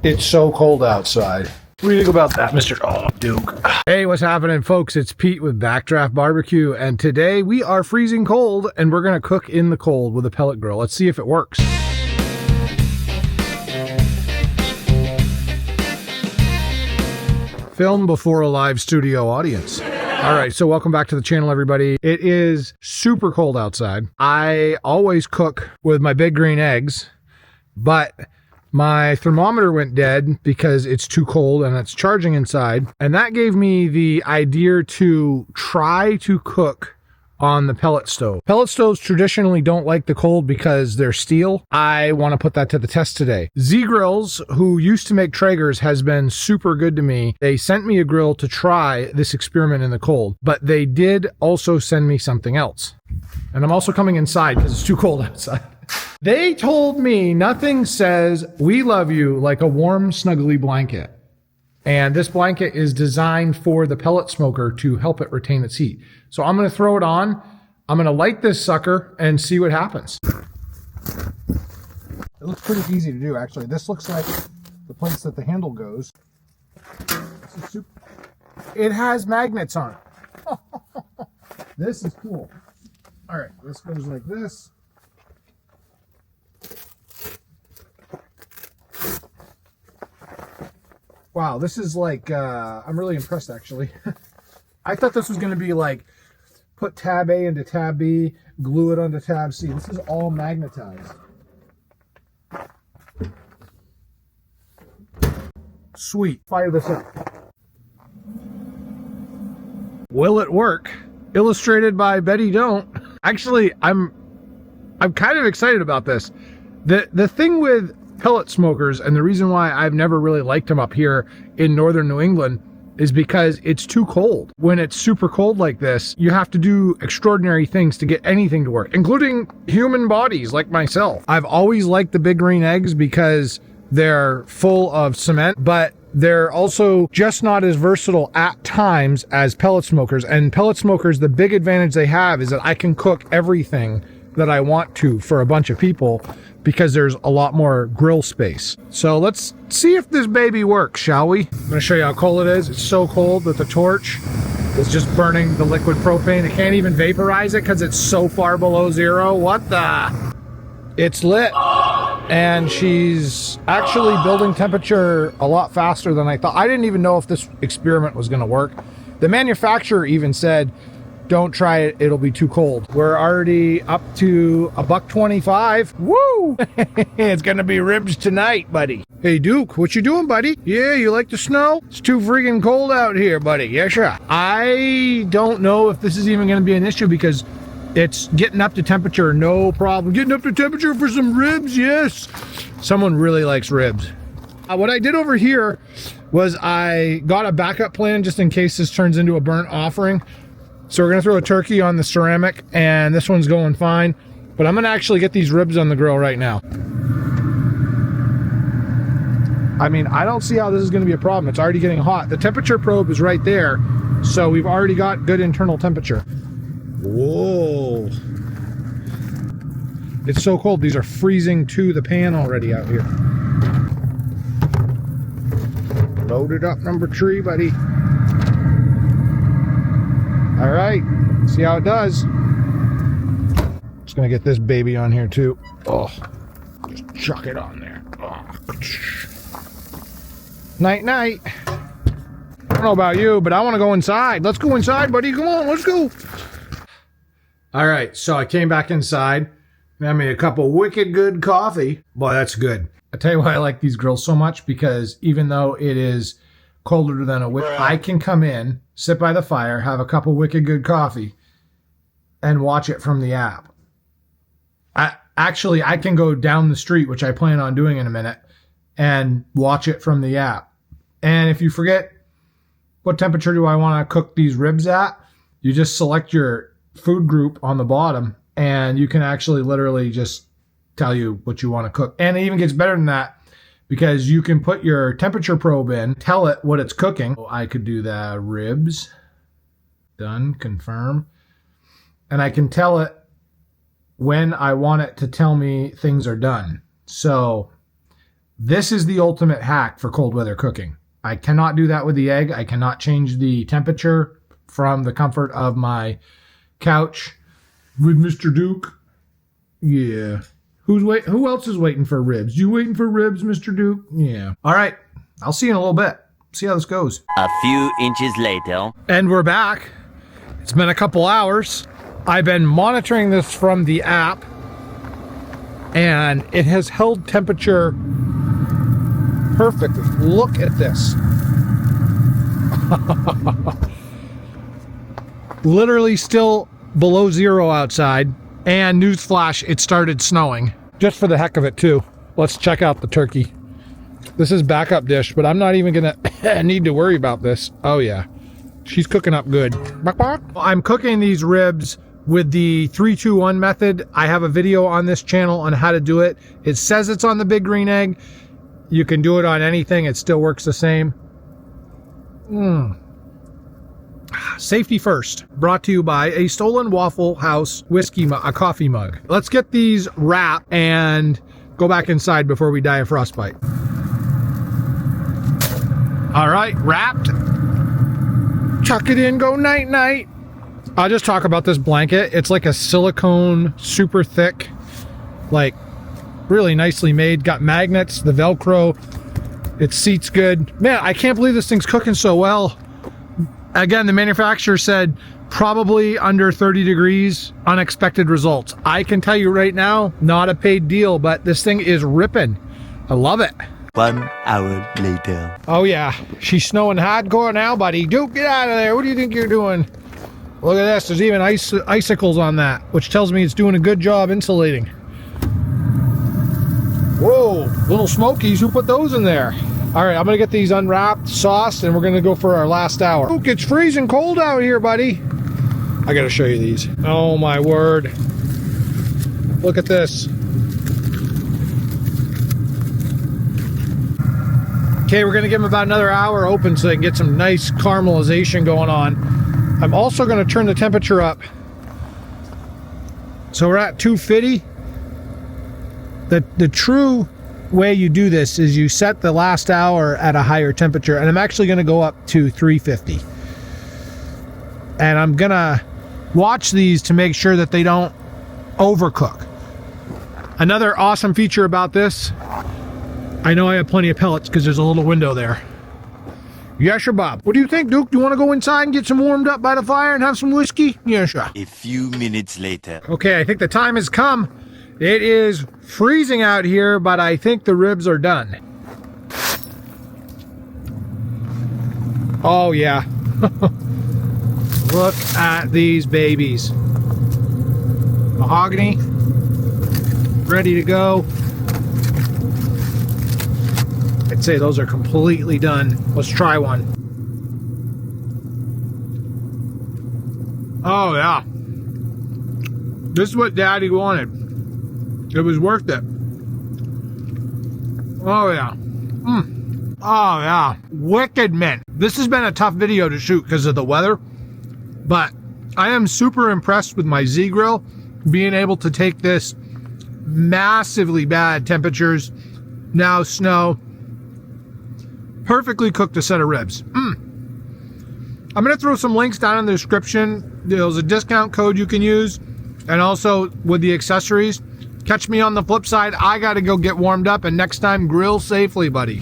It's so cold outside. What do you think about that, Mr. Duke? Hey, what's happening, folks? It's Pete with Backdraft BBQ, and today we are freezing cold, and we're going to cook in the cold with a pellet grill. Let's see if it works. Film before a live studio audience. All right, so welcome back to the channel, everybody. It is super cold outside. I always cook with my big green eggs, but my thermometer went dead because it's too cold and it's charging inside. And that gave me the idea to try to cook on the pellet stove. Pellet stoves traditionally don't like the cold because they're steel. I want to put that to the test today. Zgrills, who used to make Traegers, has been super good to me. They sent me a grill to try this experiment in the cold, but they did also send me something else. And I'm also coming inside because it's too cold outside. They told me nothing says we love you like a warm, snuggly blanket. And this blanket is designed for the pellet smoker to help it retain its heat. So I'm going to throw it on. I'm going to light this sucker and see what happens. It looks pretty easy to do, actually. This looks like the place that the handle goes. It has magnets on it. This is cool. All right, this goes like this. Wow, this is like, I'm really impressed, actually. I thought this was going to be like, put tab A into tab B, glue it onto tab C. This is all magnetized. Sweet. Fire this up. Will it work? Illustrated by Betty Don't. Actually, I'm kind of excited about this. The thing with pellet smokers, and the reason why I've never really liked them up here in northern New England, is because it's too cold. When it's super cold like this, you have to do extraordinary things to get anything to work, including human bodies like myself. I've always liked the big green eggs because they're full of cement, but they're also just not as versatile at times as pellet smokers. And pellet smokers, the big advantage they have is that I can cook everything that I want to for a bunch of people because there's a lot more grill space. So let's see if this baby works, shall we? I'm gonna show you how cold it is. It's so cold that the torch is just burning the liquid propane. It can't even vaporize it because it's so far below zero. What the? It's lit. And she's actually building temperature a lot faster than I thought. I didn't even know if this experiment was gonna work. The manufacturer even said, don't try it, it'll be too cold. We're already up to $1.25. Woo! It's gonna be ribs tonight, buddy. Hey Duke, what you doing, buddy? Yeah, you like the snow? It's too freaking cold out here, buddy. Yeah, sure. I don't know if this is even gonna be an issue because it's getting up to temperature, no problem. Getting up to temperature for some ribs, yes. Someone really likes ribs. What I did over here was I got a backup plan just in case this turns into a burnt offering. So we're gonna throw a turkey on the ceramic, and this one's going fine. But I'm gonna actually get these ribs on the grill right now. I mean, I don't see how this is gonna be a problem. It's already getting hot. The temperature probe is right there, so we've already got good internal temperature. Whoa. It's so cold. These are freezing to the pan already out here. Loaded up number 3, buddy. All right, see how it does. Just gonna get this baby on here too. Oh, just chuck it on there. Oh. Night, night. I don't know about you, but I want to go inside. Let's go inside, buddy. Come on, let's go. All right, so I came back inside. Made me a cup of wicked good coffee. Boy, that's good. I tell you why I like these grills so much, because even though it is colder than a wick, I can come in, sit by the fire, have a cup of wicked good coffee, and watch it from the app. I can go down the street, which I plan on doing in a minute, and watch it from the app. And if you forget what temperature do I want to cook these ribs at, you just select your food group on the bottom, and you can actually literally just tell you what you want to cook. And it even gets better than that, because you can put your temperature probe in, tell it what it's cooking. I could do the ribs. Done, confirm. And I can tell it when I want it to tell me things are done. So This is the ultimate hack for cold weather cooking. I cannot do that with the egg. I cannot change the temperature from the comfort of my couch with Mr. Duke. Yeah. Who else is waiting for ribs? You waiting for ribs, Mr. Duke? Yeah. All right. I'll see you in a little bit. See how this goes. A few inches later. And we're back. It's been a couple hours. I've been monitoring this from the app, and it has held temperature perfectly. Look at this. Literally still below zero outside. And newsflash, it started snowing. Just for the heck of it, too. Let's check out the turkey. This is backup dish, but I'm not even gonna need to worry about this. Oh yeah, she's cooking up good. I'm cooking these ribs with the 3-2-1 method. I have a video on this channel on how to do it. It says it's on the big green egg. You can do it on anything. It still works the same. Safety first. Brought to you by a Stolen Waffle House whiskey a coffee mug. Let's get these wrapped and go back inside before we die of frostbite. All right, wrapped. Chuck it in, go night night. I'll just talk about this blanket. It's like a silicone, super thick, like really nicely made. Got magnets, the Velcro. It seats good. Man, I can't believe this thing's cooking so well. Again, the manufacturer said probably under 30 degrees, unexpected results. I can tell you right now, not a paid deal, but this thing is ripping. I love it. 1 hour later. Oh yeah, she's snowing hardcore now, buddy. Duke, get out of there. What do you think you're doing? Look at this, there's even icicles on that, which tells me it's doing a good job insulating. Whoa, little smokies, who put those in there? All right, I'm gonna get these unwrapped, sauced, and we're gonna go for our last hour. Duke, it's freezing cold out here, buddy. I gotta show you these. Oh my word. Look at this. Okay, we're gonna give them about another hour open so they can get some nice caramelization going on. I'm also gonna turn the temperature up. So we're at 250. The true way you do this is you set the last hour at a higher temperature, and I'm actually gonna go up to 350. And I'm gonna watch these to make sure that they don't overcook. Another awesome feature about this, I know I have plenty of pellets because there's a little window there. Yes, sir, Bob. What do you think, Duke? Do you want to go inside and get some warmed up by the fire and have some whiskey? Yes, sir. A few minutes later. Okay, I think the time has come. It is freezing out here, but I think the ribs are done. Oh, yeah. Look at these babies. Mahogany. Ready to go. I'd say those are completely done. Let's try one. Oh yeah. This is what Daddy wanted. It was worth it. Oh yeah. Oh yeah. Wicked mint. This has been a tough video to shoot because of the weather, but I am super impressed with my zgrill being able to take this massively bad temperatures, now snow, perfectly cooked a set of ribs. I'm going to throw some links down in the description. There's a discount code you can use, and also with the accessories. Catch me on the flip side. I got to go get warmed up, and next time, grill safely, buddy.